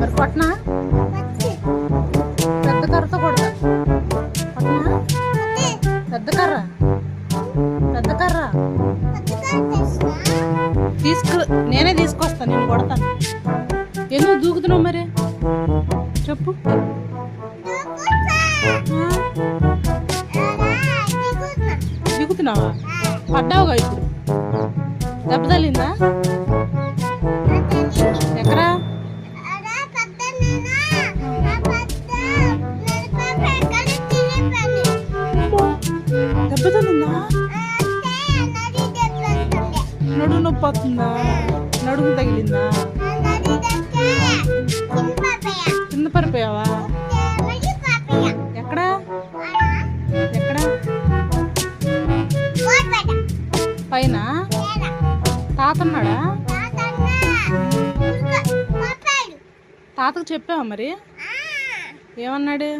మరి కొట్టనా? పెద్ద కర్రతో కొడతా. కొట్టనా? పెద్ద కర్ర, పెద్ద కర్ర నేనే తీసుకొస్తాను, నేను కొడతాను. ఎందుకు దూకుతున్నావు మరి చెప్పు. దిగుతున్నావా? పడ్డావుగా ఇప్పుడు. దెబ్బ తగిలిందా? ఎక్కడా? దెబ్బ తగిలిందా? నడుము నొప్పి వస్తుందా? నడుము తగిలిందా? కింద పడిపోయావా? ఎక్కడా? ఎక్కడా? పైన తాతన్నాడా? తాతకు చెప్పావా మరి? ఏమన్నాడు?